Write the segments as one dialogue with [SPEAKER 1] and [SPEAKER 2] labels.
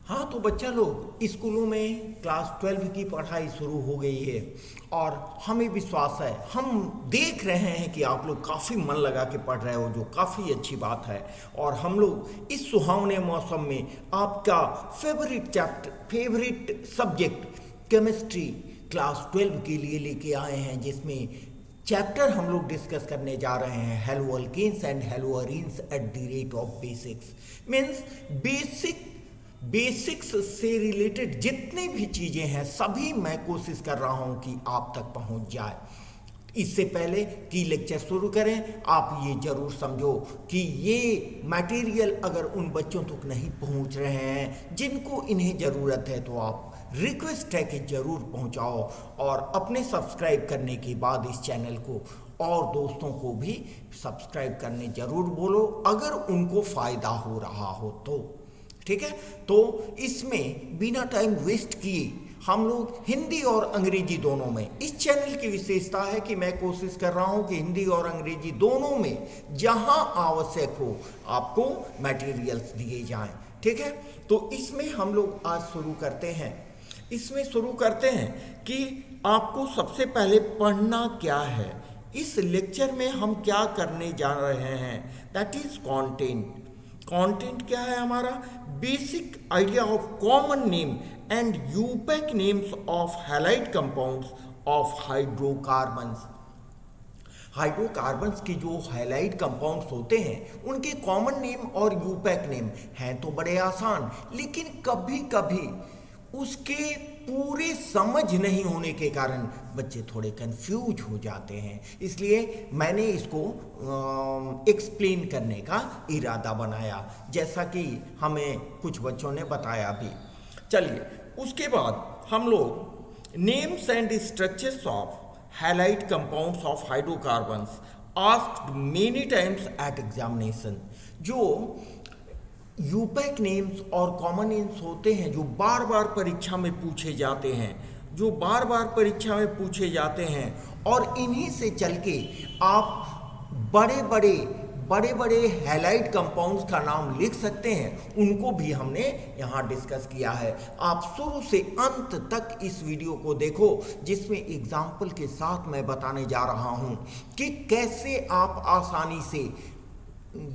[SPEAKER 1] हाँ तो बच्चा लोग स्कूलों में क्लास 12 की पढ़ाई शुरू हो गई है और हमें विश्वास है, हम देख रहे हैं कि आप लोग काफ़ी मन लगा के पढ़ रहे हो, जो काफ़ी अच्छी बात है। और हम लोग इस सुहावने मौसम में आपका फेवरेट सब्जेक्ट केमिस्ट्री क्लास 12 के लिए लेके आए हैं, जिसमें चैप्टर हम लोग डिस्कस करने जा रहे हैं haloalkanes and haloarenes at the rate of basics. Means basics से रिलेटेड जितनी भी चीज़ें हैं सभी मैं कोशिश कर रहा हूं कि आप तक पहुंच जाए। इससे पहले कि लेक्चर शुरू करें, आप ये जरूर समझो कि ये मटेरियल अगर उन बच्चों तक नहीं पहुंच रहे हैं जिनको इन्हें ज़रूरत है, तो आप रिक्वेस्ट है कि ज़रूर पहुंचाओ और अपने सब्सक्राइब करने के बाद इस चैनल को और दोस्तों को भी सब्सक्राइब करने ज़रूर बोलो अगर उनको फ़ायदा हो रहा हो तो। ठीक है, तो इसमें बिना टाइम वेस्ट किए हम लोग हिंदी और अंग्रेजी दोनों में, इस चैनल की विशेषता है कि मैं कोशिश कर रहा हूं कि हिंदी और अंग्रेजी दोनों में जहां आवश्यक हो आपको मटेरियल्स दिए जाएं। ठीक है, तो इसमें हम लोग आज शुरू करते हैं कि आपको सबसे पहले पढ़ना क्या है। इस लेक्चर में हम क्या करने जा रहे हैं, दैट इज कंटेंट। कंटेंट क्या है हमारा? Basic idea of common name and IUPAC names of halide compounds of hydrocarbons. Hydrocarbons के जो हैलाइड कंपाउंड्स होते हैं उनके कॉमन नेम और यूपैक नेम हैं तो बड़े आसान, लेकिन कभी कभी उसके पूरे समझ नहीं होने के कारण बच्चे थोड़े कंफ्यूज हो जाते हैं। इसलिए मैंने इसको एक्सप्लेन करने का इरादा बनाया, जैसा कि हमें कुछ बच्चों ने बताया भी। चलिए, उसके बाद हम लोग names and structures of halide compounds of hydrocarbons asked many times at examination. जो यूपैक नेम्स और कॉमन नेम्स होते हैं जो बार बार परीक्षा में पूछे जाते हैं, और इन्हीं से चल के आप बड़े बड़े हैलाइड कंपाउंड्स का नाम लिख सकते हैं, उनको भी हमने यहाँ डिस्कस किया है। आप शुरू से अंत तक इस वीडियो को देखो, जिसमें एग्जाम्पल के साथ मैं बताने जा रहा हूँ कि कैसे आप आसानी से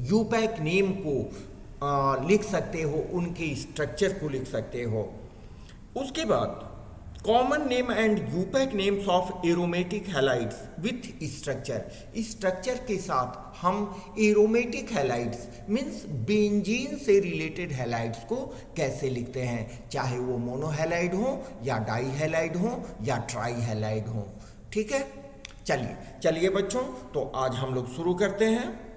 [SPEAKER 1] यूपैक नेम को लिख सकते हो, उनके स्ट्रक्चर को लिख सकते हो। उसके बाद common name and IUPAC names of aromatic halides with structure के साथ हम एरोमेटिक हैलाइड्स मीन्स बेंजीन से रिलेटेड हैलाइड्स को कैसे लिखते हैं, चाहे वो मोनोहैलाइड हो या डाई हैलाइड हो या ट्राई हैलाइड हो। ठीक है, चलिए बच्चों, तो आज हम लोग शुरू करते हैं।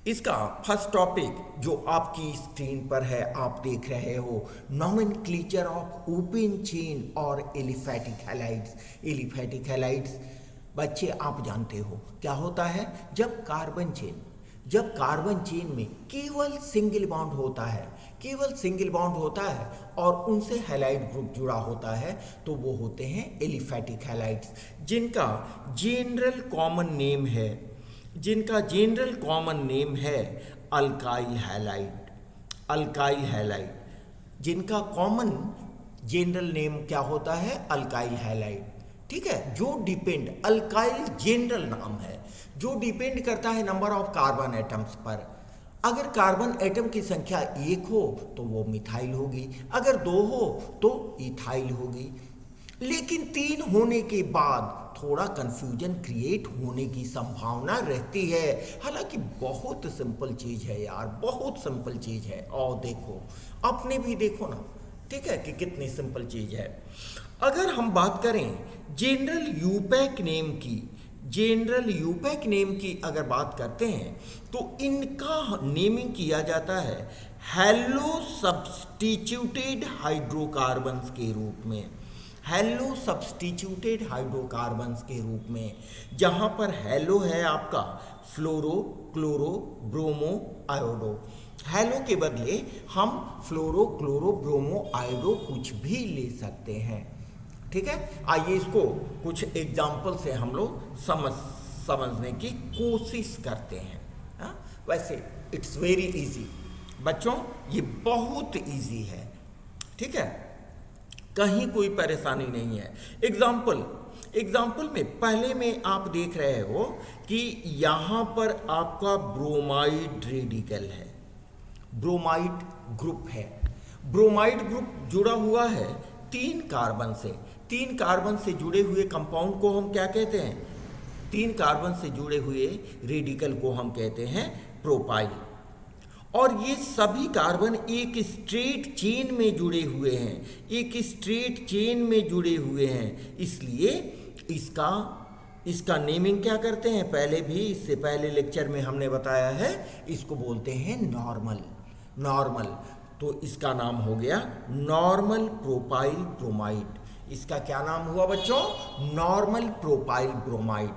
[SPEAKER 1] इसका फर्स्ट टॉपिक जो आपकी स्क्रीन पर है, आप देख रहे हो, नॉमेनक्लेचर ऑफ ओपन चेन और एलिफैटिक हैलाइड्स। एलिफैटिक हैलाइड्स बच्चे आप जानते हो क्या होता है? जब कार्बन चेन में केवल सिंगल बॉन्ड होता है और उनसे हैलाइड ग्रुप जुड़ा होता है, तो वो होते हैं एलिफैटिक हैलाइड्स, जिनका जनरल कॉमन नेम है अल्काइल हैलाइड। जिनका कॉमन जनरल नेम क्या होता है? Alkyl halide. ठीक है, अल्काइल जनरल नाम है जो डिपेंड करता है नंबर ऑफ कार्बन एटम्स पर। अगर कार्बन एटम की संख्या 1 हो तो वो मिथाइल होगी, अगर 2 हो तो इथाइल होगी। लेकिन 3 होने के बाद थोड़ा कंफ्यूजन क्रिएट होने की संभावना रहती है। हालांकि बहुत सिंपल चीज है यार, बहुत सिंपल चीज है। और देखो, अपने भी देखो ना, ठीक है, कि कितनी सिंपल चीज है। अगर हम बात करें जनरल यूपैक नेम की अगर बात करते हैं, तो इनका नेमिंग किया जाता है हेलो सब्स्टिट्यूटेड हाइड्रोकार्बन्स के रूप में, जहां पर हेलो है आपका फ्लोरो, क्लोरो, ब्रोमो, आयोडो। हेलो के बदले हम फ्लोरो, क्लोरो, ब्रोमो, आयोडो कुछ भी ले सकते हैं। ठीक है, आइए इसको कुछ एग्जाम्पल से हम लोग समझने की कोशिश करते हैं। वैसे इट्स वेरी इजी। बच्चों ये बहुत इजी है, ठीक है, कहीं कोई परेशानी नहीं है। एग्जाम्पल में पहले में आप देख रहे हो कि यहाँ पर आपका ब्रोमाइड रेडिकल है, ब्रोमाइड ग्रुप है। ब्रोमाइड ग्रुप जुड़ा हुआ है 3 कार्बन से। 3 कार्बन से जुड़े हुए कंपाउंड को हम क्या कहते हैं? 3 कार्बन से जुड़े हुए रेडिकल को हम कहते हैं प्रोपाइल। और ये सभी कार्बन एक स्ट्रेट चेन में जुड़े हुए हैं, एक स्ट्रेट चेन में जुड़े हुए हैं, इसलिए इसका नेमिंग क्या करते हैं? पहले भी, इससे पहले लेक्चर में हमने बताया है, इसको बोलते हैं नॉर्मल। तो इसका नाम हो गया नॉर्मल प्रोपाइल ब्रोमाइड। इसका क्या नाम हुआ बच्चों? Normal propyl bromide.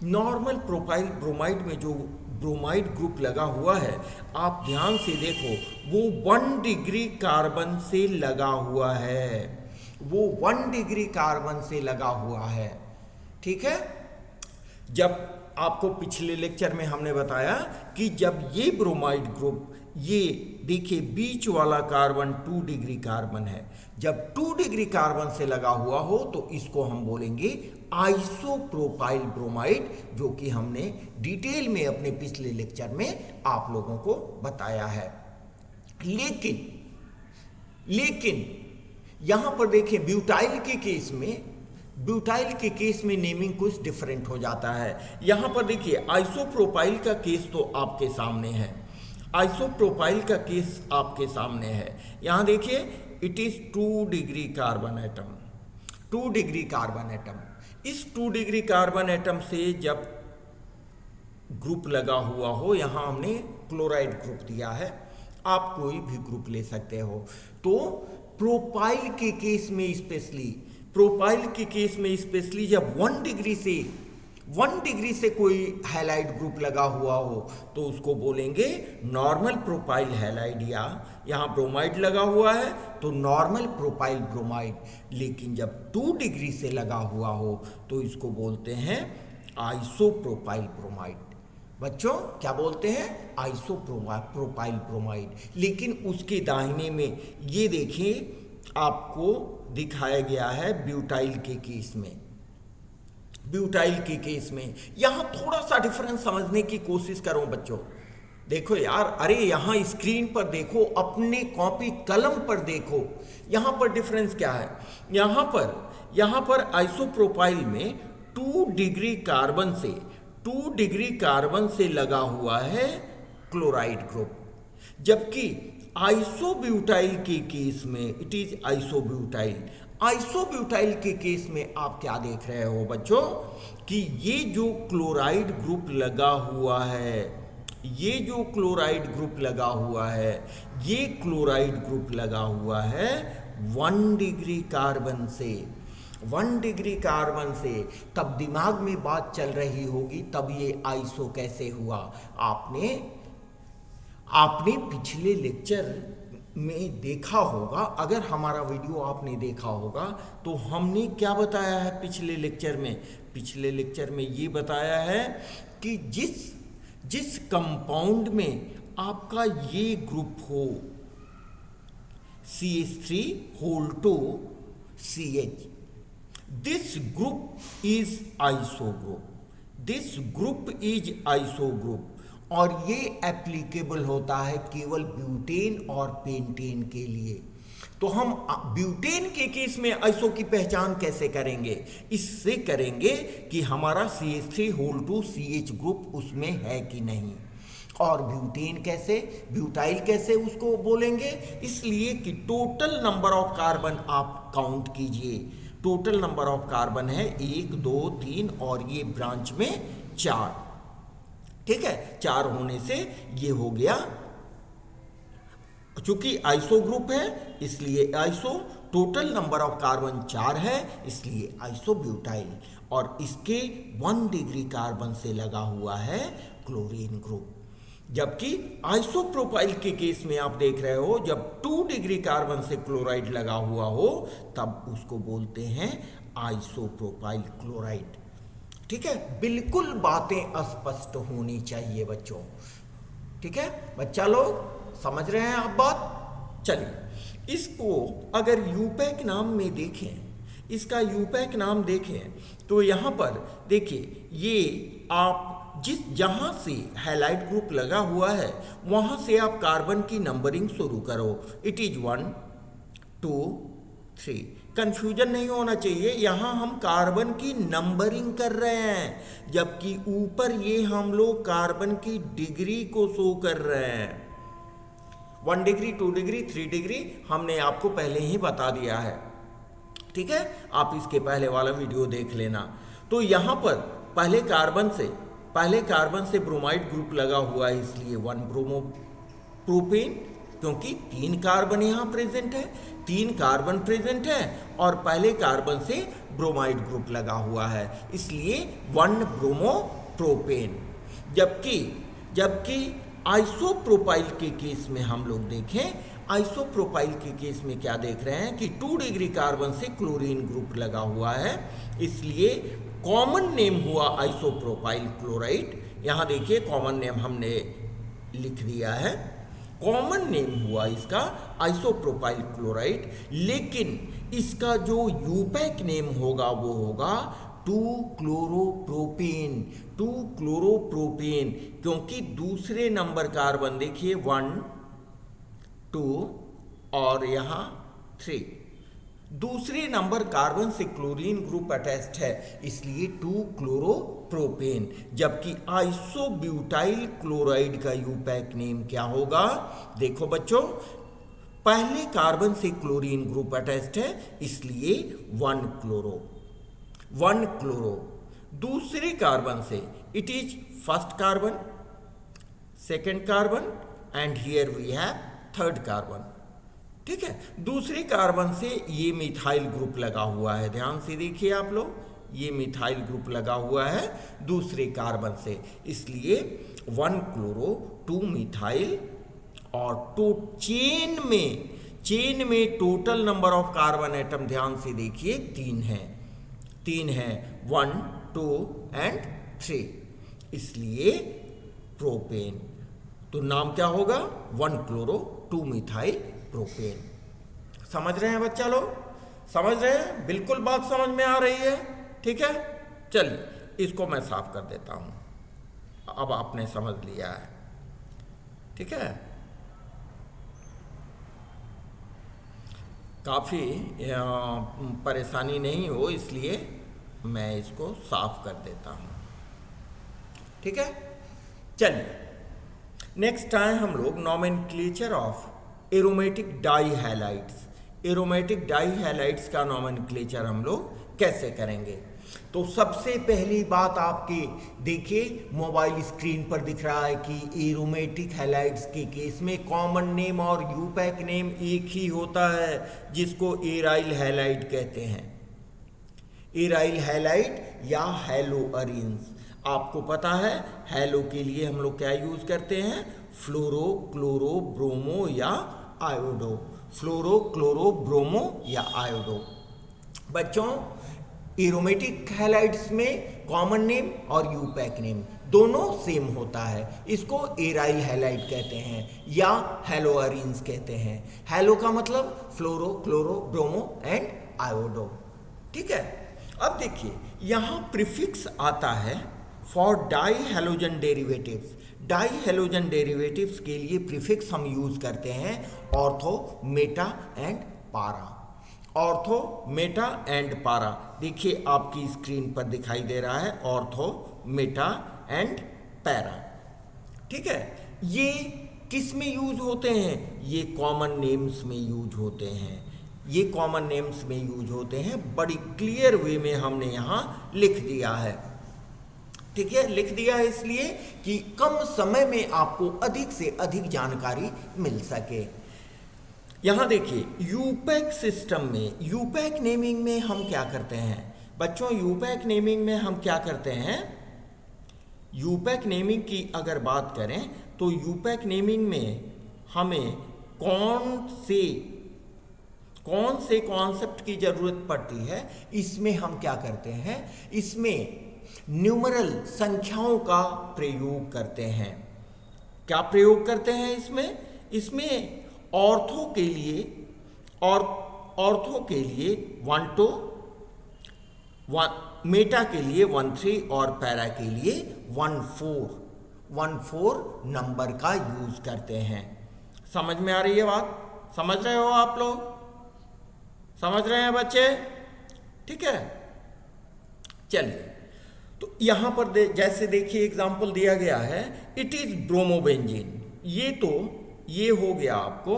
[SPEAKER 1] Normal propyl bromide में जो ब्रोमाइड ग्रुप लगा हुआ है, आप ध्यान से देखो, वो 1 डिग्री कार्बन से लगा हुआ है, वो 1 डिग्री कार्बन से लगा हुआ है, ठीक है। जब आपको पिछले लेक्चर में हमने बताया कि जब ये ब्रोमाइड ग्रुप, ये देखिए बीच वाला कार्बन 2 डिग्री कार्बन है, जब 2 डिग्री कार्बन से लगा हुआ हो तो इसको हम बोलेंगे आइसोप्रोपाइल ब्रोमाइड, जो कि हमने डिटेल में अपने पिछले लेक्चर में आप लोगों को बताया है। लेकिन यहां पर देखिए ब्यूटाइल के केस में नेमिंग कुछ डिफरेंट हो जाता है। यहां पर देखिए आइसोप्रोपाइल का केस तो आपके सामने है, आइसोप्रोपाइल का केस आपके सामने है। यहां देखिए it is 2 degree carbon atom, 2 degree carbon atom. इस 2 डिग्री कार्बन एटम से जब ग्रुप लगा हुआ हो, यहां हमने क्लोराइड ग्रुप दिया है, आप कोई भी ग्रुप ले सकते हो। तो प्रोपाइल के केस में स्पेशली जब 1 डिग्री से कोई हैलाइड ग्रुप लगा हुआ हो तो उसको बोलेंगे नॉर्मल प्रोपाइल हैलाइड, या यहाँ ब्रोमाइड लगा हुआ है तो नॉर्मल प्रोपाइल ब्रोमाइड। लेकिन जब 2 डिग्री से लगा हुआ हो तो इसको बोलते हैं आइसोप्रोपाइल ब्रोमाइड। बच्चों क्या बोलते हैं? Isopropyl bromide. लेकिन उसके दाहिने में ये देखिए आपको दिखाया गया है ब्यूटाइल के केस में। यहां थोड़ा सा डिफरेंस समझने की कोशिश करो बच्चों। देखो यार, अरे यहां स्क्रीन पर देखो, अपने कॉपी कलम पर देखो, यहां पर डिफरेंस क्या है। यहां पर आइसोप्रोपाइल में 2 डिग्री कार्बन से लगा हुआ है क्लोराइड ग्रुप, जबकि आइसोब्यूटाइल के केस में इट इज आइसोब्यूटाइल के केस में आप क्या देख रहे हो बच्चों कि ये जो क्लोराइड ग्रुप लगा हुआ है, ये क्लोराइड ग्रुप लगा हुआ है 1 डिग्री कार्बन से। तब दिमाग में बात चल रही होगी, तब ये आइसो कैसे हुआ। आपने पिछले लेक्चर में देखा होगा, अगर हमारा वीडियो आपने देखा होगा तो हमने क्या बताया है पिछले लेक्चर में ये बताया है कि जिस कंपाउंड में आपका ये ग्रुप हो CH3 whole two CH, this group is iso group, और ये एप्लीकेबल होता है केवल ब्यूटेन और पेंटेन के लिए। तो हम ब्यूटेन के केस में आइसो की पहचान कैसे करेंगे? इससे करेंगे कि हमारा CH3 whole two CH group उसमें है कि नहीं। और ब्यूटाइल कैसे उसको बोलेंगे? इसलिए कि टोटल नंबर ऑफ कार्बन आप काउंट कीजिए। टोटल नंबर ऑफ कार्बन है 1 2 3 और ये ब्रांच में 4, ठीक है। 4 होने से ये हो गया, चूंकि आइसो ग्रुप है इसलिए iso, total number of carbon 4 है इसलिए आइसोब्यूटाइल, और इसके 1 डिग्री कार्बन से लगा हुआ है क्लोरीन ग्रुप। जबकि आइसोप्रोपाइल के केस में आप देख रहे हो, जब 2 डिग्री कार्बन से क्लोराइड लगा हुआ हो तब उसको बोलते हैं आइसोप्रोपाइल क्लोराइड, ठीक है। बिल्कुल बातें स्पष्ट होनी चाहिए बच्चों, ठीक है। बच्चा लोग समझ रहे हैं आप बात? चलिए, इसको अगर यूपैक नाम में देखें, इसका यूपैक नाम देखें तो यहाँ पर देखिए, ये आप जहाँ से हैलाइड ग्रुप लगा हुआ है वहाँ से आप कार्बन की नंबरिंग शुरू करो। It is 1 2 3। कंफ्यूजन नहीं होना चाहिए, यहाँ हम कार्बन की नंबरिंग कर रहे हैं, जबकि ऊपर ये हम लोग कार्बन की डिग्री को शो कर रहे हैं। 1 डिग्री, 2 डिग्री, 3 डिग्री हमने आपको पहले ही बता दिया है, ठीक है? आप इसके पहले वाला वीडियो देख लेना। तो यहाँ पर पहले कार्बन से ब्रोमाइड ग्रुप लगा हुआ है, इसलिए 1 ब्रोमो प्रोपेन, क्योंकि 3 कार्बन यहाँ प्रेजेंट है, 3 कार्बन प्रेजेंट है और पहले कार्बन से ब्रोमाइड ग्रुप लगा हुआ है, इसलिए 1 ब्रोमो प्रोपेन। जबकि आइसोप्रोपाइल के केस में हम लोग देखें, आइसोप्रोपाइल के केस में क्या देख रहे हैं कि 2 डिग्री कार्बन से क्लोरीन ग्रुप लगा हुआ है, इसलिए कॉमन नेम हुआ आइसोप्रोपाइल क्लोराइड। यहाँ देखिए कॉमन नेम हमने लिख दिया है, कॉमन नेम हुआ इसका आइसोप्रोपाइल क्लोराइड, लेकिन इसका जो यूपैक नेम होगा वो होगा 2-क्लोरोप्रोपेन। 2-क्लोरोप्रोपेन, क्योंकि दूसरे नंबर कार्बन देखिए 1 2 और यहाँ 3, दूसरे नंबर कार्बन से क्लोरीन ग्रुप अटैच्ड है, इसलिए 2-क्लोरोप्रोपेन। जबकि आइसोब्यूटाइल क्लोराइड का यूपैक नेम क्या होगा? देखो बच्चों, पहले कार्बन से क्लोरीन ग्रुप अटैच्ड है, इसलिए 1 क्लोरो। दूसरे कार्बन से it is first carbon, second carbon and here we have third carbon, ठीक है? दूसरे कार्बन से ये मिथाइल ग्रुप लगा हुआ है, ध्यान से देखिए आप लोग, ये मिथाइल ग्रुप लगा हुआ है दूसरे कार्बन से, इसलिए 1 क्लोरो 2 मिथाइल। और तो चेन में total number of carbon atom ध्यान से देखिए 3 है, 1 2 एंड 3, इसलिए प्रोपेन। तो नाम क्या होगा? 1 क्लोरो 2 मिथाइल प्रोपेन। समझ रहे हैं बच्चा लोग? समझ रहे हैं? बिल्कुल बात समझ में आ रही है, ठीक है? चलिए इसको मैं साफ कर देता हूं, अब आपने समझ लिया है, ठीक है? काफी परेशानी नहीं हो इसलिए मैं इसको साफ कर देता हूं, ठीक है? चलिए नेक्स्ट टाइम हम लोग नॉमेनक्लेचर ऑफ एरोमेटिक डाईहैलाइड्स, एरोमेटिक डाईहैलाइड्स का नॉमेनक्लेचर हम लोग कैसे करेंगे। तो सबसे पहली बात आपके देखिए मोबाइल स्क्रीन पर दिख रहा है कि एरोमेटिक हैलाइड्स के केस में कॉमन नेम और यूपैक नेम एक ही होता है, जिसको एराइल हैलाइड कहते हैं। एराइल हैलाइड या हैलोअरीन्स। आपको पता है हैलो के लिए हम लोग क्या यूज करते हैं? फ्लोरो, क्लोरो, ब्रोमो या आयोडो। फ्लोरो, क्लोरो, ब्रोमो या आयोडो। बच्चों एरोमेटिक हैलाइड्स में कॉमन नेम और यूपैक नेम दोनों सेम होता है, इसको एराइल हैलाइड कहते हैं या हैलोअरीन्स कहते हैं। हैलो का मतलब fluoro, chloro, bromo and iodo, ठीक है? अब देखिए यहाँ प्रीफिक्स आता है for di halogen derivatives. Di halogen derivatives के लिए प्रीफिक्स हम यूज करते हैं ortho, meta and para. Ortho, meta and para देखिए आपकी स्क्रीन पर दिखाई दे रहा है, ऑर्थो, मेटा एंड पैरा, ठीक है? ये किस में यूज होते हैं? ये कॉमन नेम्स में यूज होते हैं, ये कॉमन नेम्स में यूज होते हैं। बड़ी क्लियर वे में हमने यहाँ लिख दिया है, ठीक है? लिख दिया है इसलिए कि कम समय में आपको अधिक से अधिक जानकारी मिल सके। यहां देखिए यूपैक सिस्टम में, यूपैक नेमिंग में हम क्या करते हैं बच्चों? यूपैक नेमिंग में हम क्या करते हैं? यूपैक नेमिंग की अगर बात करें तो यूपैक नेमिंग में हमें कौन से कॉन्सेप्ट की जरूरत पड़ती है? इसमें हम क्या करते हैं? इसमें न्यूमरल संख्याओं का प्रयोग करते हैं। क्या प्रयोग करते हैं इसमें? इसमें ऑर्थो के लिए और ऑर्थो के लिए 1 2 मेटा के लिए 1 3 और पैरा के लिए 1 4 नंबर का यूज करते हैं। समझ में आ रही है बात? समझ रहे हो आप लोग? समझ रहे हैं बच्चे? ठीक है, चलिए। तो यहां पर जैसे देखिए एग्जांपल दिया गया है, इट इज ब्रोमोबेंजीन। ये हो गया आपको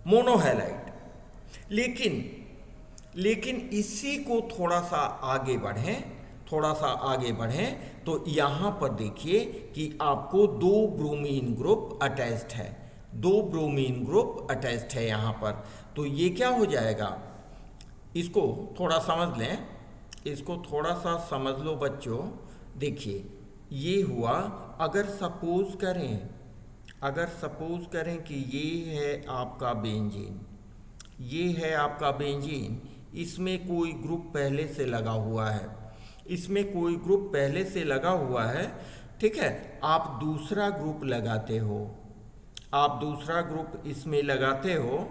[SPEAKER 1] मोनोहैलाइड। लेकिन इसी को थोड़ा सा आगे बढ़ें तो यहां पर देखिए कि आपको 2 ब्रोमीन ग्रुप अटैच्ड है, 2 ब्रोमीन ग्रुप अटैच्ड है यहां पर। तो ये क्या हो जाएगा, इसको थोड़ा समझ लें, इसको थोड़ा सा समझ लो बच्चों। देखिए ये हुआ, अगर सपोज करें कि ये है आपका बेंजीन, ये है आपका बेंजीन, इसमें कोई ग्रुप पहले से लगा हुआ है, ठीक है। आप दूसरा ग्रुप इसमें लगाते हो,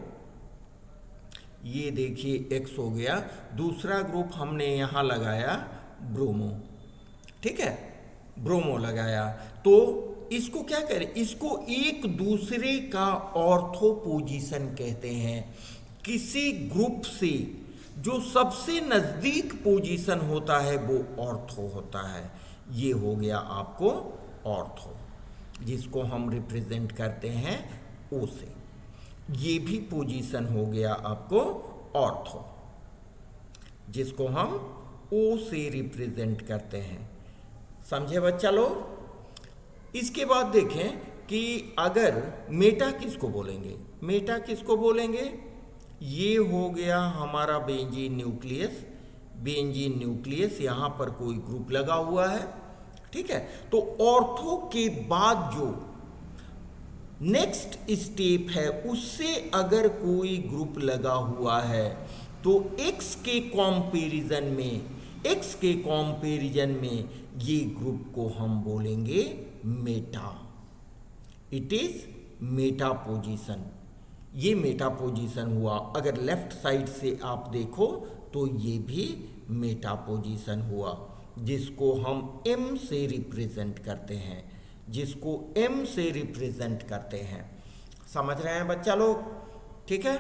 [SPEAKER 1] ये देखिए X हो गया, दूसरा ग्रुप हमने यहां लगाया ब्रोमो, ठीक है, ब्रोमो लगाया। तो इसको क्या करें, इसको एक दूसरे का ऑर्थो पोजीशन कहते हैं। किसी ग्रुप से जो सबसे नजदीक पोजीशन होता है वो ऑर्थो होता है। ये हो गया आपको ऑर्थो, जिसको हम रिप्रेजेंट करते हैं ओ से। ये भी पोजीशन हो गया आपको ऑर्थो, जिसको हम ओ से रिप्रेजेंट करते हैं। समझे बच्चा लोग? इसके बाद देखें कि अगर मेटा किसको बोलेंगे, ये हो गया हमारा बेंजीन न्यूक्लियस, यहां पर कोई ग्रुप लगा हुआ है, ठीक है। तो ऑर्थो के बाद जो नेक्स्ट स्टेप है, उससे अगर कोई ग्रुप लगा हुआ है तो एक्स के कंपैरिजन में ये ग्रुप को हम बोलेंगे Meta. It is Meta position. ये मेटा पोजीशन हुआ। अगर लेफ्ट साइड से आप देखो तो ये भी मेटा पोजीशन हुआ, जिसको हम M से रिप्रेजेंट करते हैं, समझ रहे हैं बच्चा लोग? ठीक है,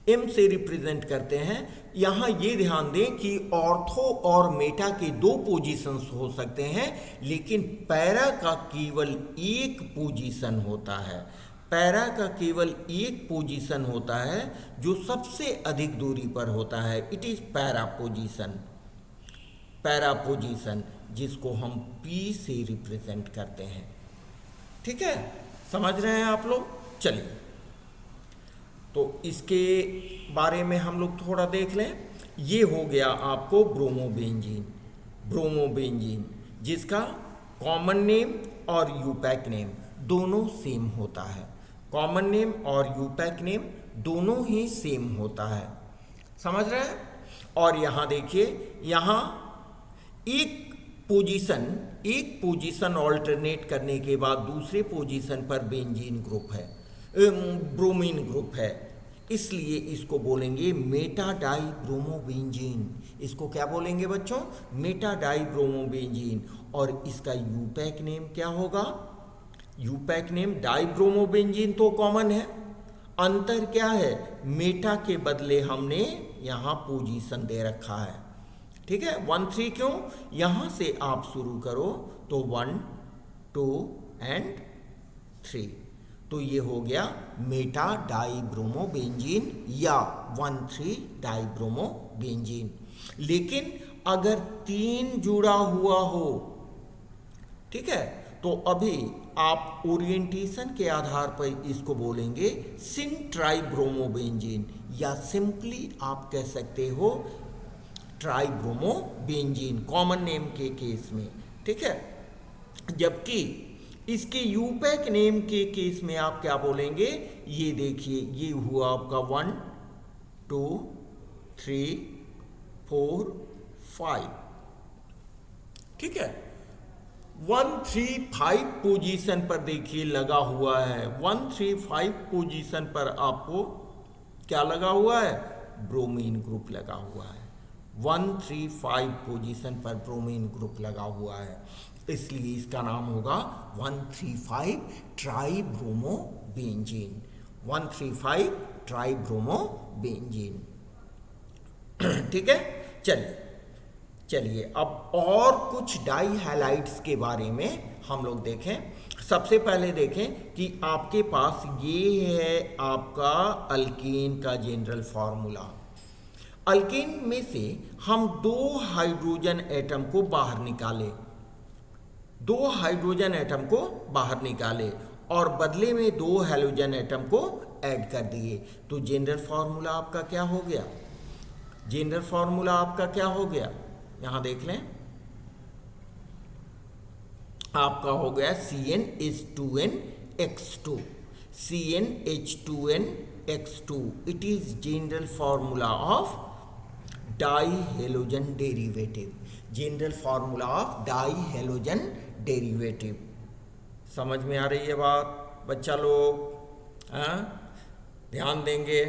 [SPEAKER 1] M से रिप्रेजेंट करते हैं। यहां ये ध्यान दें कि ऑर्थो और मेटा के 2 पोजीशंस हो सकते हैं, लेकिन पैरा का केवल एक पोजीशन होता है, जो सबसे अधिक दूरी पर होता है। इट इज पैरा पोजीशन, जिसको हम P से रिप्रेजेंट करते हैं। ठीक है, समझ रहे हैं आप लोग? चलिए, तो इसके बारे में हम लोग थोड़ा देख लें। ये हो गया आपको ब्रोमोबेंजीन, जिसका कॉमन नेम और यूपैक नेम दोनों सेम होता है। कॉमन नेम और यूपैक नेम दोनों ही सेम होता है, समझ रहे हैं? और यहाँ देखिए, यहाँ एक पोजीशन ऑल्टरनेट करने के बाद दूसरे पोजीशन पर ब्रोमीन ग्रुप है, इसलिए इसको बोलेंगे मेटा डाई ब्रोमोबेंजीन। इसको क्या बोलेंगे बच्चों? Meta di bromobenzene. और इसका यूपैक नेम क्या होगा? यूपैक नेम डाई ब्रोमोबेंजीन तो कॉमन है, अंतर क्या है? मेटा के बदले हमने यहाँ पोजीशन दे रखा है। ठीक है, 1 3 क्यों? यहां से आप शुरू करो तो 1 2 एंड 3, तो ये हो गया मेटा डाई ब्रोमोबेंजीन या 1 3 डाई ब्रोमोबेंजीन। लेकिन अगर 3 जुड़ा हुआ हो, ठीक है, तो अभी आप ओरिएंटेशन के आधार पर इसको बोलेंगे सिन ट्राई ब्रोमोबेंजीन, या सिंपली आप कह सकते हो ट्राइब्रोमोबेंजीन, कॉमन नेम के केस में। ठीक है, जबकि इसके यूपैक नेम के केस में आप क्या बोलेंगे? ये देखिए, ये हुआ आपका 1 2 3 4 5। ठीक है, 135 पोजीशन पर देखिए लगा हुआ है। 135 पोजीशन पर आपको क्या लगा हुआ है? ब्रोमीन ग्रुप लगा हुआ है। 135 पोजीशन पर ब्रोमीन ग्रुप लगा हुआ है, इसलिए इसका नाम होगा 135 ट्राइब्रोमोबेंजीन। 135 ट्राइब्रोमोबेंजीन। ठीक है, चलिए अब और कुछ डाई हैलाइड्स के बारे में हम लोग देखें। सबसे पहले देखें कि आपके पास ये है आपका अल्कीन का जनरल फार्मूला। अल्कीन में से हम 2 हाइड्रोजन एटम को बाहर निकाले, 2 हाइड्रोजन एटम को बाहर निकाले और बदले में 2 हैलोजन एटम को ऐड कर दिए, तो जनरल फार्मूला आपका क्या हो गया? जनरल फार्मूला आपका क्या हो गया? यहां देख लें, आपका हो गया CnH2nX2, CnH2nX2। It is general formula of die halogen derivative, general formula of die halogen derivative. समझ में आ रही है बात बच्चा लोग? ध्यान देंगे,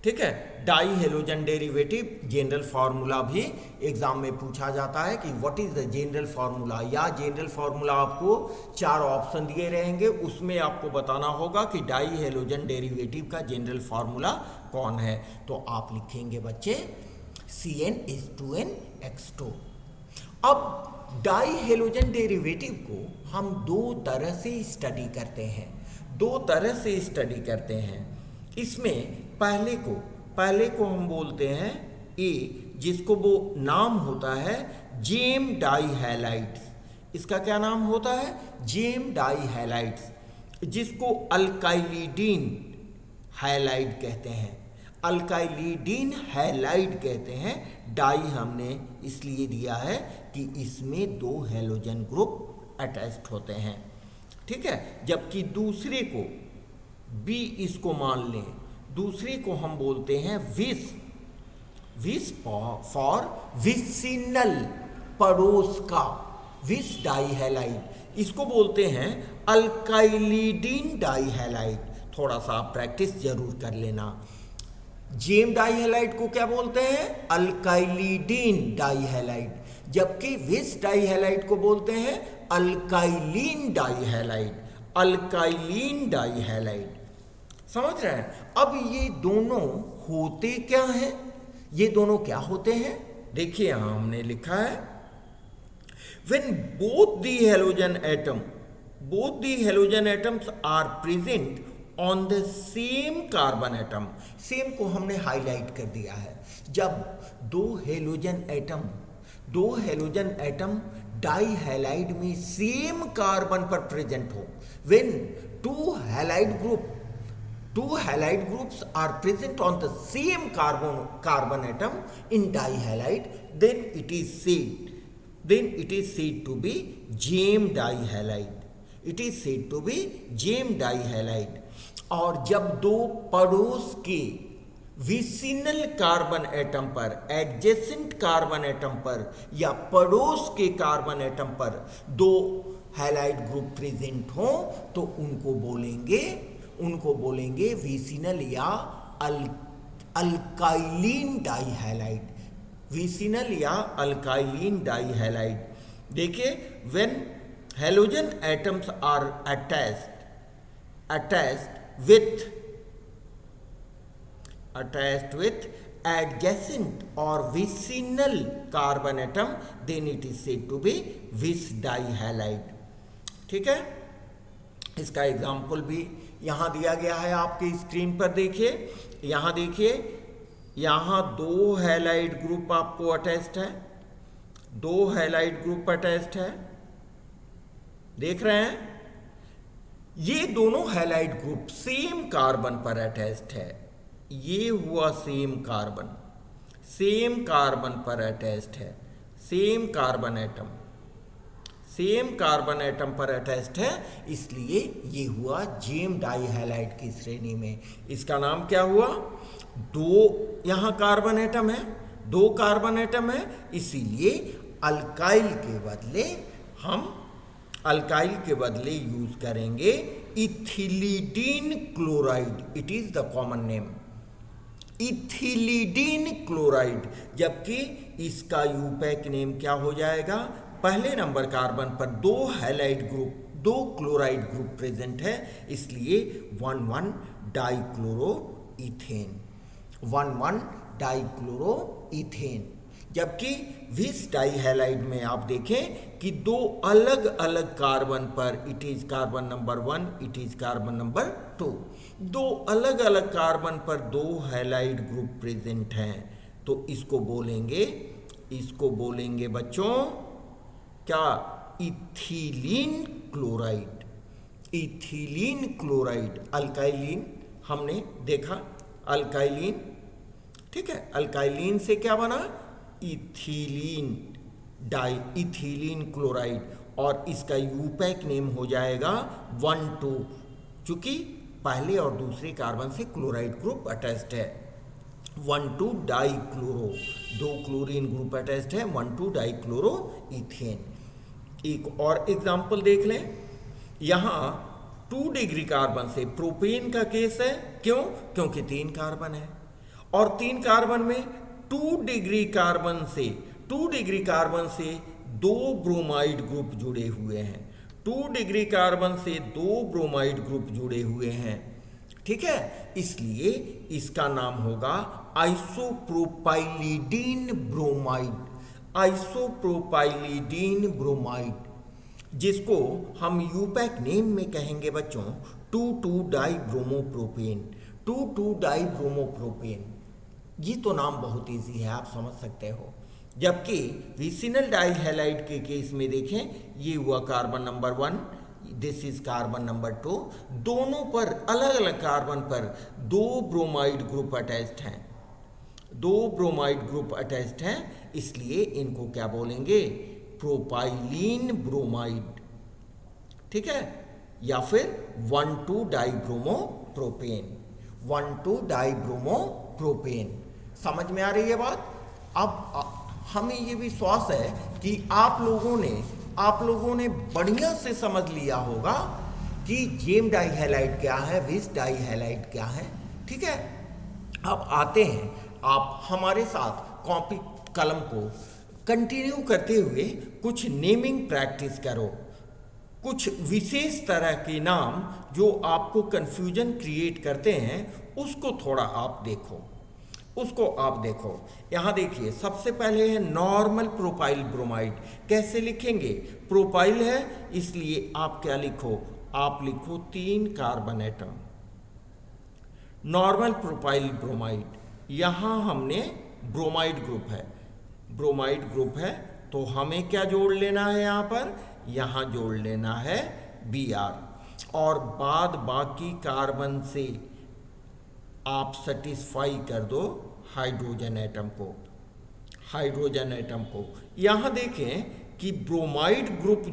[SPEAKER 1] ठीक है। Die halogen derivative general formula भी एग्जाम में पूछा जाता है कि what is the general formula, या जनरल फार्मूला आपको 4 ऑप्शन दिए रहेंगे, उसमें आपको बताना होगा कि डाई हेलोजन डेरिवेटिव का जनरल फार्मूला कौन है। तो आप लिखेंगे बच्चे CnH2nX2। अब डाई हेलोजन डेरिवेटिव को हम 2 तरह से स्टडी करते हैं, 2 तरह से स्टडी करते हैं। इसमें पहले को हम बोलते हैं ए, जिसको वो नाम होता है जेम डाई हैलाइड्स। इसका क्या नाम होता है? जेम डाई हैलाइड्स, जिसको अल्काइलिडीन हैलाइड कहते हैं। अल्काइलिडीन हैलाइड कहते हैं। डाई हमने इसलिए दिया है कि इसमें 2 हैलोजन ग्रुप अटैच्ड होते हैं, ठीक है। जबकि दूसरे को बी इसको मान लें, दूसरे को हम बोलते हैं विस फॉर विसिनल, पड़ोस का, विस डाई हैलाइड। इसको बोलते हैं अल्काइलिडीन डाई हैलाइड। थोड़ा सा आप प्रैक्टिस जरूर कर लेना। जेम डाई हैलाइड को क्या बोलते हैं? अल्काइलिडीन डाई हैलाइड। जबकि विस डाई हैलाइड को बोलते हैं अल्काइलिन डाई हैलाइड, अल्काइलिन डाई हैलाइड। समझ रहे हैं? अब ये दोनों होते क्या हैं? ये दोनों क्या होते हैं? देखिए यहां हमने लिखा है when both the halogen atoms are present on the same carbon atom। Same को हमने हाईलाइट कर दिया है। जब 2 हेलोजन एटम डाई हैलाइड में सेम कार्बन पर प्रेजेंट हो, when two halide groups are present on the same carbon atom in dihalide, then it is said to be Jame dihalide। It is said to be Jame dihalide। और जब 2 पड़ोस के vicinal carbon atom पर, adjacent carbon atom पर या पड़ोस के carbon atom पर 2 हैलाइड ग्रुप प्रेजेंट हो, तो उनको बोलेंगे विसिनल या अल्काइलिन डाइहैलाइड, विसिनल या अल्काइलिन डाइहैलाइड। देखिए when halogen atoms are attached with adjacent or vicinal carbon atom, then it is said to be vis dihalide। ठीक है, इसका एग्जाम्पल भी यहां दिया गया है आपके स्क्रीन पर। देखिए यहां, देखिए यहां 2 हैलाइड ग्रुप आपको अटैच्ड है, 2 हैलाइड ग्रुप अटैच्ड है, देख रहे हैं? ये दोनों हैलाइड ग्रुप सेम कार्बन पर अटैच्ड है। ये हुआ सेम कार्बन पर अटैच्ड है, सेम कार्बन एटम पर अटैच्ड है, इसलिए ये हुआ जेम डाइहैलाइड की श्रेणी में। इसका नाम क्या हुआ? 2 यहां कार्बन एटम है, 2 कार्बन एटम है, इसीलिए अल्काइल के बदले हम अल्काइल के बदले यूज करेंगे ethylidene chloride, it is the common name ethylidene chloride, जबकि इसका यूपैक नेम क्या हो जाएगा, पहले नंबर कार्बन पर दो हैलाइड ग्रुप, दो क्लोराइड ग्रुप प्रेजेंट है, इसलिए 1,1 डाइक्लोरोइथेन, 1,1 डाइक्लोरोइथेन। जबकि विस डाइहैलाइड में आप देखें कि दो अलग अलग कार्बन पर, it is carbon number 1, it is carbon number 2, दो अलग अलग कार्बन पर दो हैलाइड ग्रुप प्रेजेंट हैं, तो इसको बोलेंगे बच्चों क्या, इथिलीन क्लोराइड, इथिलीन क्लोराइड। अल्काइलिन हमने देखा, अल्काइलिन, ठीक है, अल्काइलिन से क्या बना, इथिलीन इथिलीन क्लोराइड, और इसका यूपैक नेम हो जाएगा 1,2, चूंकि पहले और दूसरे कार्बन से क्लोराइड ग्रुप अटैच्ड है, 1,2 डाइक्लोरो, दो क्लोरीन ग्रुप अटैच्ड है, 1,2 डाइक्लोरोइथेन। एक और एग्जाम्पल देख लें, यहाँ 2 डिग्री कार्बन से प्रोपेन का केस है, क्यों, क्योंकि 3 कार्बन है, और 3 कार्बन में 2 डिग्री कार्बन से दो ब्रोमाइड ग्रुप जुड़े हुए हैं, 2 डिग्री कार्बन से दो ब्रोमाइड ग्रुप जुड़े हुए हैं, ठीक है, इसलिए इसका नाम होगा आइसोप्रोपाइलिडीन ब्रोमाइड, आइसोप्रोपाइलिडीन ब्रोमाइड, जिसको हम यूपैक नेम में कहेंगे बच्चों 2,2 डाइब्रोमोप्रोपेन, 2,2 डाइब्रोमोप्रोपेन। ये तो नाम बहुत इजी है, आप समझ सकते हो। जबकि विसिनल डाइहैलाइड के केस में देखें, ये हुआ carbon number 1, this is carbon number 2, दोनों पर अलग अलग कार्बन पर दो ब्रोमाइड ग्रुप अटैच्ड हैं, दो ब्रोमाइड ग्रुप अटैच्ड हैं, इसलिए इनको क्या बोलेंगे, प्रोपाइलीन ब्रोमाइड, ठीक है, या फिर 1,2 डाइब्रोमोप्रोपेन, 1,2 डाइब्रोमोप्रोपेन। समझ में आ रही है बात। अब हमें ये विश्वास है कि आप लोगों ने बढ़िया से समझ लिया होगा कि जेम डाइहैलाइड क्या है, विस डाइहैलाइड क्या है, ठीक है। अब आते हैं, आप हमारे साथ कॉपी कलम को कंटिन्यू करते हुए कुछ नेमिंग प्रैक्टिस करो, कुछ विशेष तरह के नाम जो आपको कंफ्यूजन क्रिएट करते हैं उसको थोड़ा आप देखो, यहाँ देखिए, सबसे पहले है नॉर्मल प्रोपाइल ब्रोमाइड। कैसे लिखेंगे, प्रोपाइल है इसलिए आप क्या लिखो, आप लिखो 3 carbon atom, normal propyl bromide. यहाँ हमने ब्रोमाइड ग्रुप है, तो हमें क्या जोड़ लेना है, यहाँ जोड़ लेना है Br, और बाद बाकी कार्बन से आप सेटिस्फाई कर दो हाइड्रोजन एटम को। यहाँ देखें कि ब्रोमाइड ग्रुप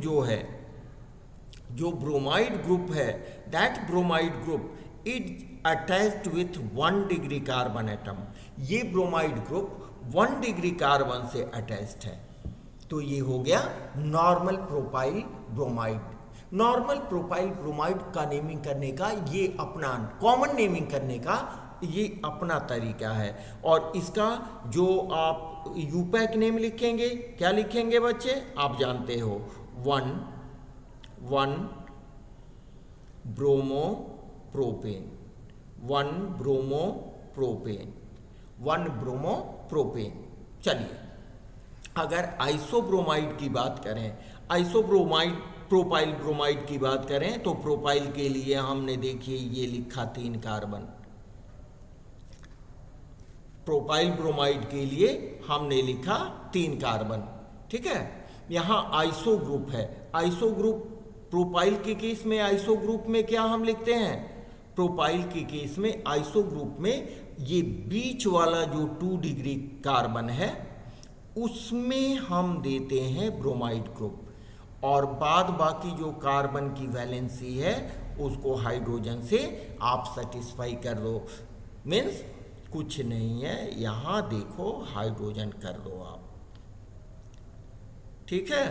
[SPEAKER 1] जो ब्रोमाइड ग्रुप है, that bromide group is attached with 1 degree carbon atom. ये ब्रोमाइड ग्रुप 1 डिग्री कार्बन से अटैच्ड है, तो ये हो गया normal propyl bromide. Normal propyl bromide का नेमिंग करने का ये अपना कॉमन नेमिंग करने का ये अपना तरीका है, और इसका जो आप यूपैक नेम लिखेंगे, क्या लिखेंगे बच्चे, आप जानते हो, 1,1 ब्रोमोप्रोपेन। चलिए, अगर आइसोब्रोमाइड की बात करें, प्रोपाइल ब्रोमाइड की बात करें, तो प्रोपाइल के लिए हमने देखिए ये लिखा 3 कार्बन, प्रोपाइल ब्रोमाइड के लिए हमने लिखा 3 कार्बन, ठीक है। यहाँ आइसो ग्रुप है, आइसो ग्रुप प्रोपाइल के केस में, आइसो ग्रुप में क्या हम लिखते हैं, प्रोपाइल के केस में आइसो ग्रुप में ये बीच वाला जो 2 डिग्री कार्बन है उसमें हम देते हैं ब्रोमाइड ग्रुप, और बाद बाकी जो कार्बन की वैलेंसी है उसको हाइड्रोजन से आप सेटिस्फाई कर दो। मीन्स कुछ नहीं है, यहाँ देखो हाइड्रोजन कर दो आप, ठीक है।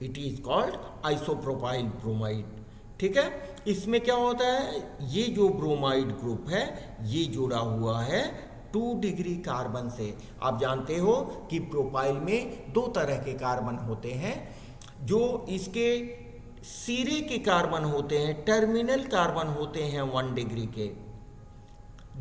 [SPEAKER 1] It is called isopropyl bromide. ठीक है, इसमें क्या होता है, ये जो ब्रोमाइड ग्रुप है ये जुड़ा हुआ है 2 डिग्री कार्बन से। आप जानते हो कि प्रोपाइल में 2 तरह के कार्बन होते हैं। जो इसके सिरे के कार्बन होते हैं, टर्मिनल कार्बन होते हैं 1 डिग्री के,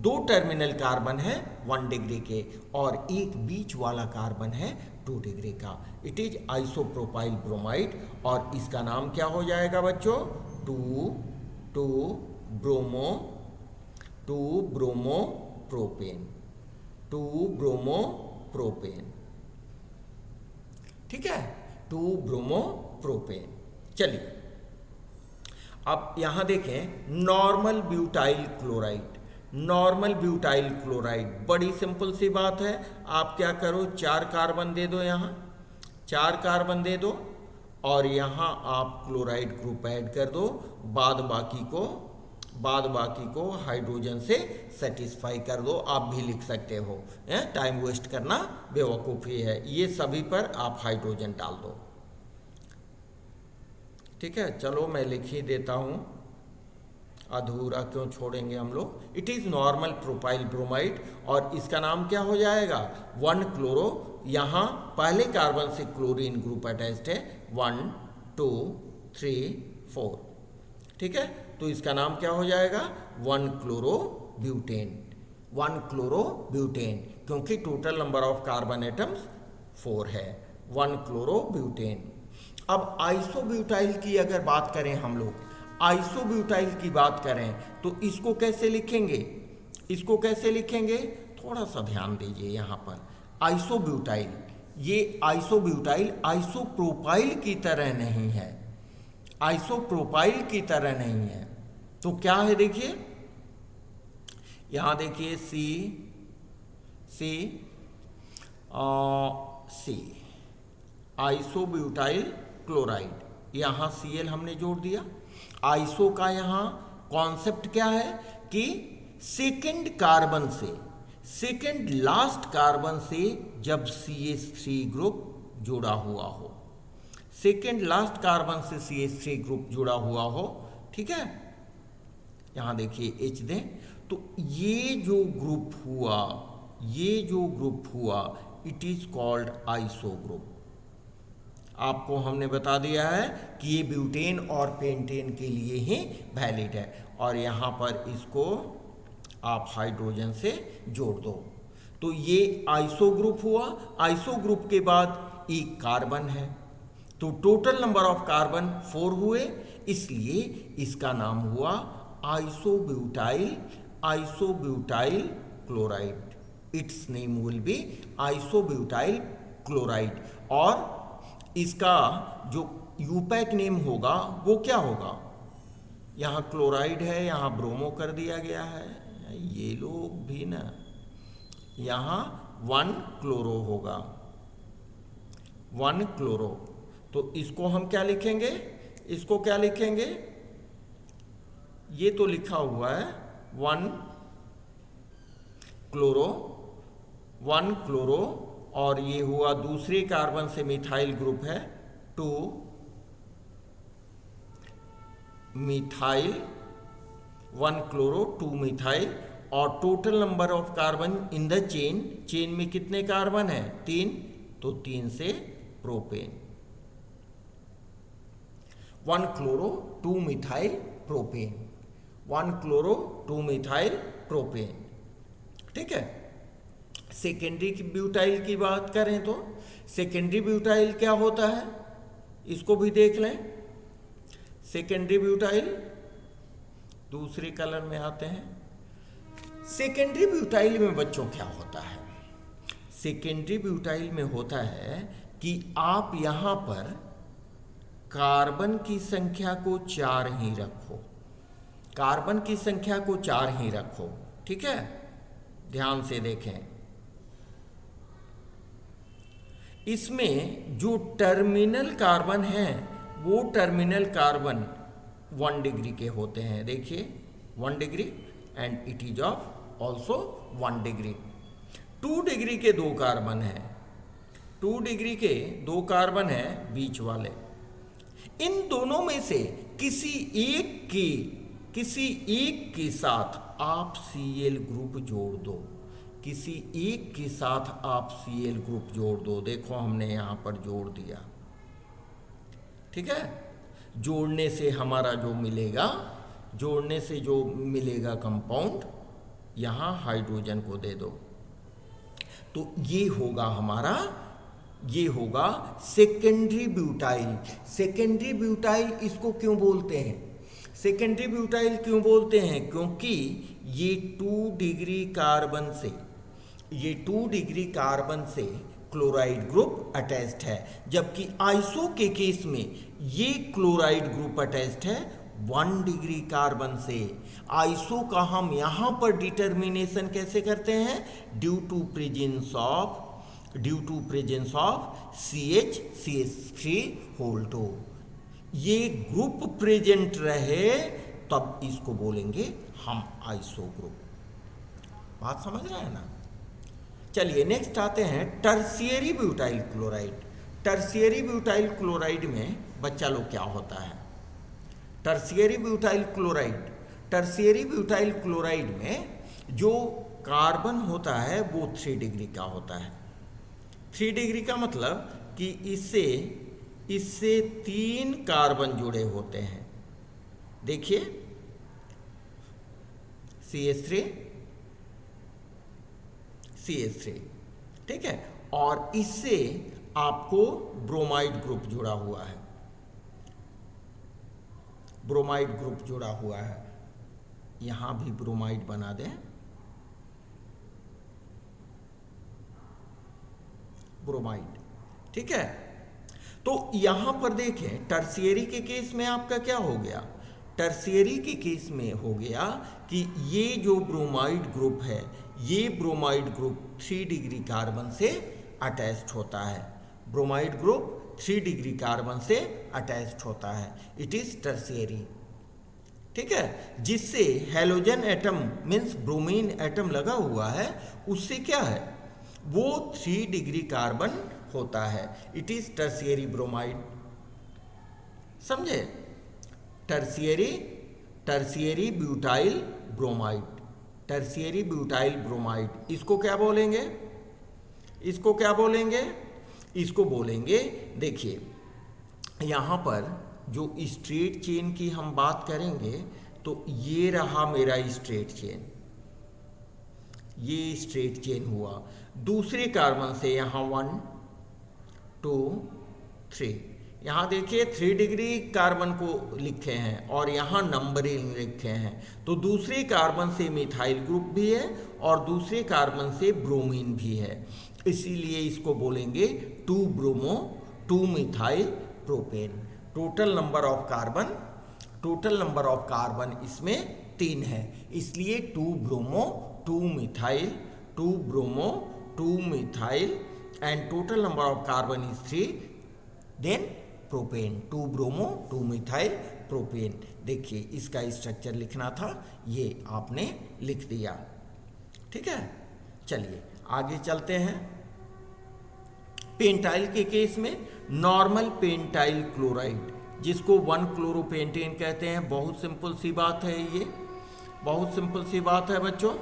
[SPEAKER 1] 2 टर्मिनल कार्बन है 1 डिग्री के, और एक बीच वाला कार्बन है 2 डिग्री का। It is isopropyl bromide. और इसका नाम क्या हो जाएगा बच्चों, 2 ब्रोमोप्रोपेन, 2 ब्रोमोप्रोपेन। ठीक है, 2 ब्रोमोप्रोपेन। चलिए अब यहां देखें normal butyl chloride. Normal butyl chloride बड़ी सिंपल सी बात है। आप क्या करो, 4 कार्बन दे दो, यहाँ 4 कार्बन दे दो, और यहाँ आप क्लोराइड ग्रुप ऐड कर दो। बाद बाकी को हाइड्रोजन से सेटिस्फाई कर दो। आप भी लिख सकते हो, टाइम वेस्ट करना बेवकूफ़ी है। ये सभी पर आप हाइड्रोजन डाल दो। ठीक है, चलो मैं लिख ही देता हूँ, अधूरा क्यों छोड़ेंगे हम लोग। It is normal propyl bromide, और इसका नाम क्या हो जाएगा, 1 क्लोरो। यहाँ पहले कार्बन से क्लोरीन ग्रुप अटैच्ड है, 1 2 3 4। ठीक है, तो इसका नाम क्या हो जाएगा, 1 क्लोरो ब्यूटेन, 1 क्लोरो ब्यूटेन, क्योंकि total number of carbon atoms 4 है, 1 क्लोरो ब्यूटेन। अब आइसोब्यूटाइल की अगर बात करें हम लोग, आइसोब्यूटाइल की बात करें तो इसको कैसे लिखेंगे, इसको कैसे लिखेंगे, थोड़ा सा ध्यान दीजिए यहाँ पर। आइसोब्यूटाइल, ये आइसोब्यूटाइल आइसोप्रोपाइल की तरह नहीं है, आइसोप्रोपाइल की तरह नहीं है। तो क्या है, देखिए यहां देखिए सी आइसोब्यूटाइल क्लोराइड, यहां Cl हमने जोड़ दिया। आइसो का यहाँ कॉन्सेप्ट क्या है कि सेकेंड कार्बन से, सेकेंड लास्ट कार्बन से जब CH3 ग्रुप जुड़ा हुआ हो, सेकेंड लास्ट कार्बन से CH3 ग्रुप जुड़ा हुआ हो। ठीक है, यहां देखिए H दें, तो ये जो ग्रुप हुआ, it is called iso group. आपको हमने बता दिया है कि ये ब्यूटेन और पेंटेन के लिए ही वैलिड है, और यहाँ पर इसको आप हाइड्रोजन से जोड़ दो। तो ये आइसो ग्रुप हुआ। आइसो ग्रुप के बाद एक कार्बन है, तो टोटल नंबर ऑफ कार्बन 4 हुए, इसलिए इसका नाम हुआ isobutyl chloride. It's name will be isobutyl chloride. और इसका जो यूपैक नेम होगा वो क्या होगा, यहाँ क्लोराइड है, यहाँ ब्रोमो कर दिया गया है, ये लोग भी ना, यहाँ 1 क्लोरो होगा, 1 क्लोरो। तो इसको हम क्या लिखेंगे, इसको क्या लिखेंगे, ये तो लिखा हुआ है 1 क्लोरो, और ये हुआ दूसरे कार्बन से मिथाइल ग्रुप है 2 मिथाइल, 1 क्लोरो 2 मिथाइल, और total number of carbon in the chain में कितने कार्बन है, 3, तो 3 से propane, 1 chloro 2 methyl propane, 1 chloro 2 methyl propane. ठीक है, सेकेंडरी ब्यूटाइल की बात करें तो सेकेंडरी ब्यूटाइल क्या होता है, इसको भी देख लें। सेकेंडरी ब्यूटाइल दूसरे कलर में आते हैं। सेकेंडरी ब्यूटाइल में बच्चों क्या होता है, सेकेंडरी ब्यूटाइल में होता है कि आप यहां पर कार्बन की संख्या को 4 ही रखो, कार्बन की संख्या को 4 ही रखो। ठीक है, ध्यान से देखें, इसमें जो टर्मिनल कार्बन है वो टर्मिनल कार्बन 1 डिग्री के होते हैं। देखिए 1 degree, and it is of also 1 degree. 2 degree के 2 कार्बन हैं, 2 डिग्री के 2 कार्बन हैं बीच वाले, इन दोनों में से किसी एक के साथ आप Cl ग्रुप जोड़ दो, किसी एक के साथ आप Cl ग्रुप जोड़ दो। देखो हमने यहां पर जोड़ दिया, ठीक है। जोड़ने से हमारा जो मिलेगा कंपाउंड, यहां हाइड्रोजन को दे दो, तो ये होगा सेकेंडरी ब्यूटाइल। सेकेंडरी ब्यूटाइल इसको क्यों बोलते हैं? सेकेंडरी ब्यूटाइल क्यों बोलते हैं? क्योंकि ये 2 डिग्री कार्बन से क्लोराइड ग्रुप अटैच्ड है, जबकि आइसो के केस में ये क्लोराइड ग्रुप अटैच्ड है 1 डिग्री कार्बन से। आइसो का हम यहां पर डिटर्मिनेशन कैसे करते हैं? Due to presence of CH3 ये ग्रुप प्रेजेंट रहे तब इसको बोलेंगे हम आइसो ग्रुप। बात समझ रहे हैं ना? चलिए नेक्स्ट आते हैं tertiary butyl chloride. Tertiary butyl chloride में बच्चा लोग क्या होता है? टर्शियरी ब्यूटाइल क्लोराइड में जो कार्बन होता है वो 3 डिग्री का होता है। 3 डिग्री का मतलब कि इससे 3 कार्बन जुड़े होते हैं। देखिए CH3, ठीक है, और इससे आपको ब्रोमाइड ग्रुप जुड़ा हुआ है। यहां भी ब्रोमाइड बना दें, ब्रोमाइड, ठीक है। तो यहां पर देखें टर्शियरी के केस में आपका क्या हो गया? टर्शियरी के केस में हो गया कि ये जो ब्रोमाइड ग्रुप है, ये ब्रोमाइड ग्रुप 3 डिग्री कार्बन से अटैच्ड होता है। ब्रोमाइड ग्रुप 3 डिग्री कार्बन से अटैच्ड होता है। इट इज टर्शियरी, ठीक है। जिससे halogen atom means bromine atom लगा हुआ है, उससे क्या है? वो 3 डिग्री कार्बन होता है। It is tertiary bromide. समझे? Tertiary butyl bromide. इसको क्या बोलेंगे? इसको बोलेंगे, देखिए यहां पर जो स्ट्रेट चेन की हम बात करेंगे तो ये रहा मेरा स्ट्रेट चेन, ये स्ट्रेट चेन हुआ। दूसरे कार्बन से यहां 1 2 3, यहाँ देखिए 3 डिग्री कार्बन को लिखे हैं और यहाँ नंबरिंग लिखे हैं, तो दूसरे कार्बन से मिथाइल ग्रुप भी है और दूसरे कार्बन से ब्रोमीन भी है, इसीलिए इसको बोलेंगे 2 bromo 2 methyl propane. Total number of carbon इसमें 3 है, इसलिए 2 bromo 2 methyl and total number of carbon is 3, then propane 2 bromo 2 methyl propane. देखिए इसका स्ट्रक्चर लिखना था, ये आपने लिख दिया, ठीक है। चलिए आगे चलते हैं। पेंटाइल के केस में नॉर्मल पेंटाइल क्लोराइड, जिसको 1 क्लोरोपेंटेन कहते हैं। बहुत सिंपल सी बात है, ये बहुत सिंपल सी बात है बच्चों।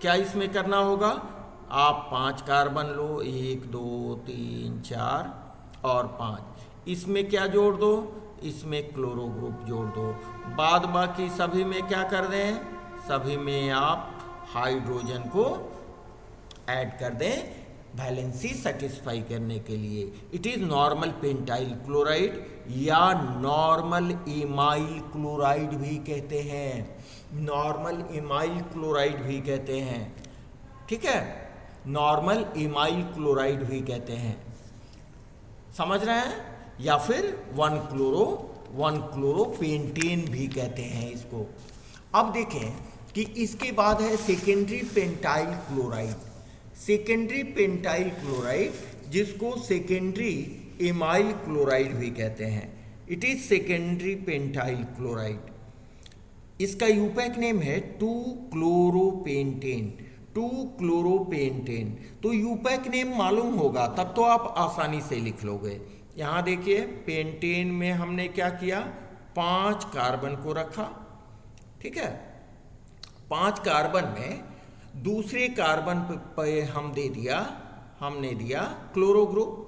[SPEAKER 1] क्या इसमें करना होगा? आप 5 कार्बन लो, 1 2 3 4 और 5, इसमें क्या जोड़ दो? इसमें क्लोरो ग्रुप जोड़ दो। बाद बाकी सभी में क्या कर दें? सभी में आप हाइड्रोजन को ऐड कर दें वैलेंसी सेटिस्फाई करने के लिए। It is normal pentyl chloride या नॉर्मल इमाइल क्लोराइड भी कहते हैं, ठीक है। नॉर्मल इमाइल क्लोराइड भी कहते हैं, समझ रहे हैं? या फिर 1 क्लोरोपेंटेन भी कहते हैं इसको। अब देखें कि इसके बाद है सेकेंडरी पेंटाइल क्लोराइड, जिसको सेकेंडरी इमाइल क्लोराइड भी कहते हैं। It is secondary pentyl chloride. इसका यूपैक नेम है 2 क्लोरोपेंटेन। तो यूपैक नेम मालूम होगा तब तो आप आसानी से लिख लोगे। यहाँ देखिए पेंटेन में हमने क्या किया, 5 कार्बन को रखा, ठीक है। 5 कार्बन में दूसरे कार्बन पे हमने दिया क्लोरो ग्रुप,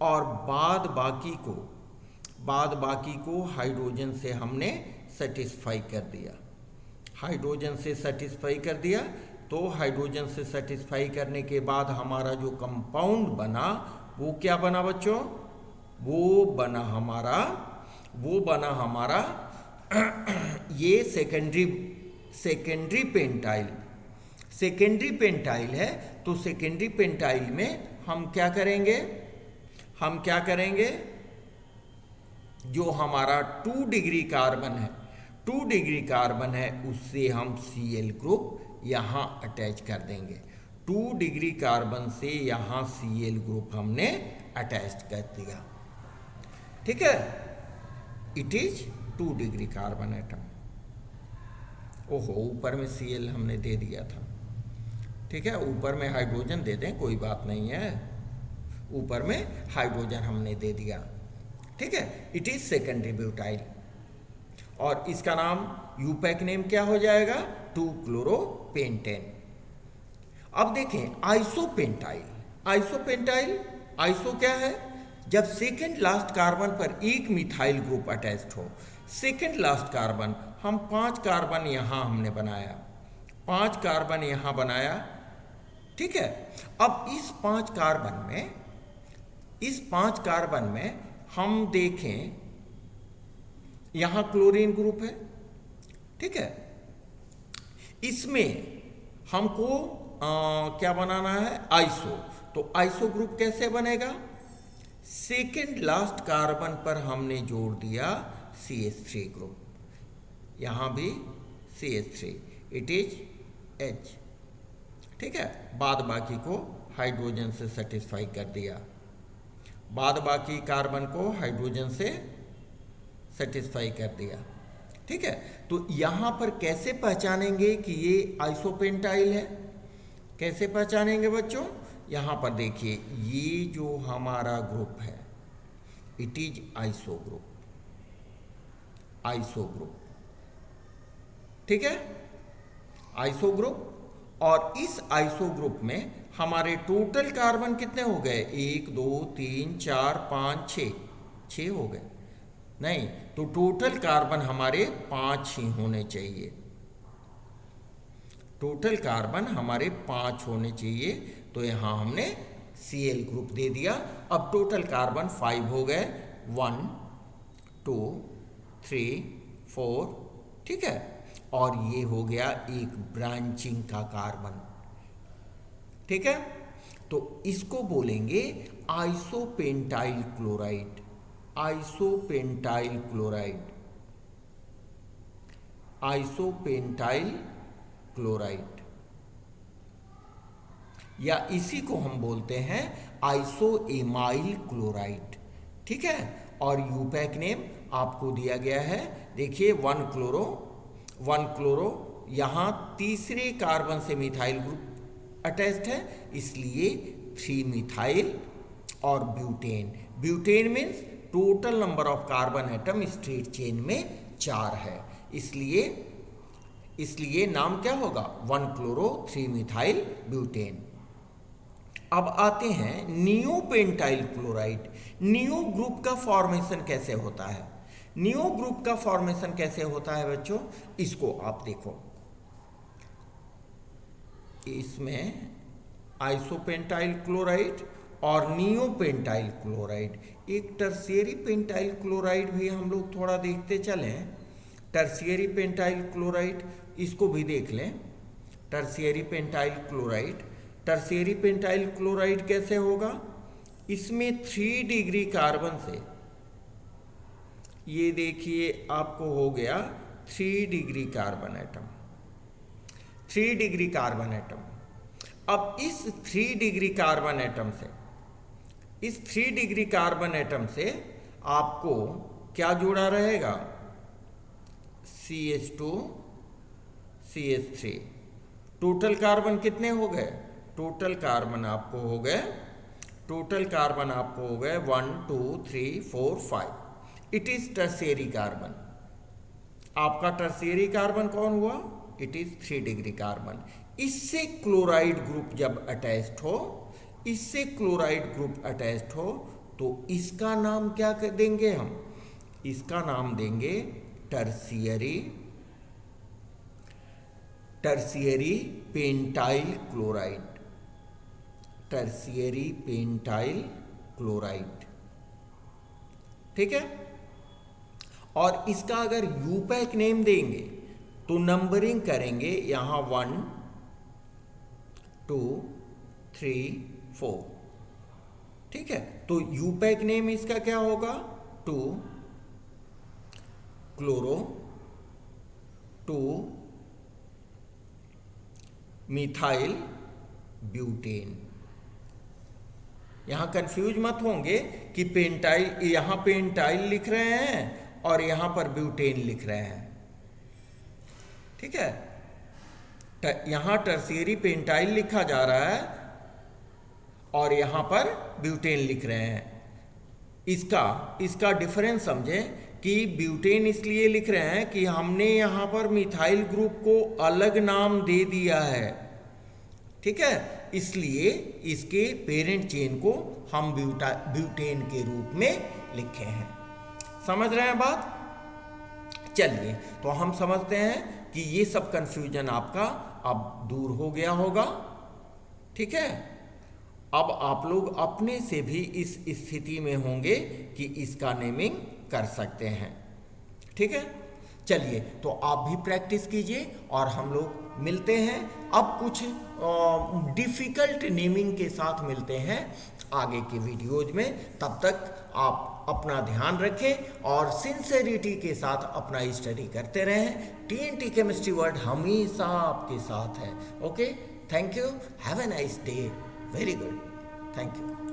[SPEAKER 1] और बाद बाकी को हाइड्रोजन से हमने सेटिस्फाई कर दिया। हाइड्रोजन से सेटिस्फाई कर दिया, तो हाइड्रोजन से सेटिस्फाई करने के बाद हमारा जो कंपाउंड बना वो क्या बना बच्चों, वो बना हमारा ये सेकेंडरी पेंटाइल है। तो सेकेंडरी पेंटाइल में हम क्या करेंगे, जो हमारा 2 डिग्री कार्बन है उससे हम Cl ग्रुप यहाँ अटैच कर देंगे। 2 डिग्री कार्बन से यहाँ Cl ग्रुप हमने अटैच कर दिया, ठीक है। It is 2 degree carbon atom. ओहो, ऊपर में Cl हमने दे दिया था, ठीक है। ऊपर में हाइड्रोजन दे दें, कोई बात नहीं है, ऊपर में हाइड्रोजन हमने दे दिया, ठीक है। इट इज सेकेंडरी ब्यूटाइल, और इसका नाम यूपैक नेम क्या हो जाएगा, 2-क्लोरोपेंटेन। अब देखें आइसोपेंटाइल क्या है, जब सेकेंड लास्ट कार्बन पर एक मिथाइल ग्रुप अटैच्ड हो। सेकेंड लास्ट कार्बन, हम 5 कार्बन यहां हमने बनाया, 5 कार्बन यहां बनाया, ठीक है। अब इस 5 कार्बन में हम देखें यहां क्लोरीन ग्रुप है, ठीक है। इसमें हमको क्या बनाना है, आइसो। तो आइसो ग्रुप कैसे बनेगा, सेकेंड लास्ट कार्बन पर हमने जोड़ दिया CH3 ग्रुप, यहां भी CH3, इट इज H, ठीक है। बाद बाकी को हाइड्रोजन से सेटिस्फाई कर दिया, बाद बाकी कार्बन को हाइड्रोजन से सेटिस्फाई कर दिया, ठीक है। तो यहां पर कैसे पहचानेंगे कि ये आइसोपेंटाइल है, कैसे पहचानेंगे बच्चों, यहां पर देखिए ये जो हमारा ग्रुप है इट इज आइसो ग्रुप, ठीक है, आइसो ग्रुप। और इस आइसो ग्रुप में हमारे टोटल कार्बन कितने हो गए, 1 2 3 4 5 6 हो गए, नहीं तो टोटल कार्बन हमारे 5 ही होने चाहिए, टोटल कार्बन हमारे 5 होने चाहिए। तो यहां हमने Cl ग्रुप दे दिया। अब टोटल कार्बन 5 हो गए, 1 2 3 4, ठीक है। और ये हो गया एक ब्रांचिंग का कार्बन, ठीक है। तो इसको बोलेंगे आइसोपेंटाइल क्लोराइड, या इसी को हम बोलते हैं आइसोएमाइल क्लोराइड, ठीक है। और यूपैक नेम आपको दिया गया है, देखिए 1 क्लोरो, यहां तीसरे कार्बन से मिथाइल ग्रुप अटैच्ड है, इसलिए 3 मिथाइल, और butane means total number of carbon atom straight chain में 4 है, इसलिए नाम क्या होगा, 1 क्लोरो 3 मिथाइल ब्यूटेन। अब आते हैं नियोपेंटाइल क्लोराइड। नियो ग्रुप का फॉर्मेशन कैसे होता है, नियो ग्रुप का फॉर्मेशन कैसे होता है बच्चों, इसको आप देखो, इसमें आइसोपेंटाइल क्लोराइड और नियोपेंटाइल क्लोराइड, एक टर्शियरी पेंटाइल क्लोराइड भी हम लोग थोड़ा देखते चलें। टर्शियरी पेंटाइल क्लोराइड, इसको भी देख लें, टर्शियरी पेंटाइल क्लोराइड कैसे होगा, इसमें 3 डिग्री कार्बन से, ये देखिए आपको हो गया 3 डिग्री कार्बन एटम। अब इस 3 डिग्री कार्बन एटम से आपको क्या जुड़ा रहेगा, CH2 CH3। टोटल कार्बन कितने हो गए, टोटल कार्बन आपको हो गए टोटल कार्बन आपको हो गए 1 2 3 4 5। It is tertiary carbon. आपका टर्शियरी कार्बन कौन हुआ? It is 3 degree carbon. इससे क्लोराइड ग्रुप जब अटैच्ड हो, इससे क्लोराइड ग्रुप अटैच्ड हो, तो इसका नाम क्या देंगे हम? इसका नाम देंगे tertiary pentyl chloride. Tertiary pentyl chloride, ठीक है। और इसका अगर यूपैक नेम देंगे तो नंबरिंग करेंगे यहां 1 2 3 4, ठीक है। तो यूपैक नेम इसका क्या होगा? 2 क्लोरो 2 मिथाइल ब्यूटेन। यहां कंफ्यूज मत होंगे कि पेंटाइल, यहां पेंटाइल लिख रहे हैं और यहां पर ब्यूटेन लिख रहे हैं, ठीक है। यहां टर्शियरी पेंटाइल लिखा जा रहा है और यहां पर ब्यूटेन लिख रहे हैं। इसका डिफरेंस समझें कि ब्यूटेन इसलिए लिख रहे हैं कि हमने यहां पर मिथाइल ग्रुप को अलग नाम दे दिया है, ठीक है। इसलिए इसके पेरेंट चेन को हम ब्यूटेन के रूप में लिखे हैं। समझ रहे हैं बात? चलिए, तो हम समझते हैं कि ये सब कंफ्यूजन आपका अब दूर हो गया होगा, ठीक है। अब आप लोग अपने से भी इस स्थिति में होंगे कि इसका नेमिंग कर सकते हैं, ठीक है। चलिए, तो आप भी प्रैक्टिस कीजिए और हम लोग मिलते हैं अब कुछ डिफिकल्ट नेमिंग के साथ मिलते हैं आगे के वीडियोज में। तब तक आप अपना ध्यान रखें और सिंसेरिटी के साथ अपना स्टडी करते रहें। TNT केमिस्ट्री वर्ल्ड हमेशा आपके साथ है। Okay, thank you, have a nice day, very good, thank you.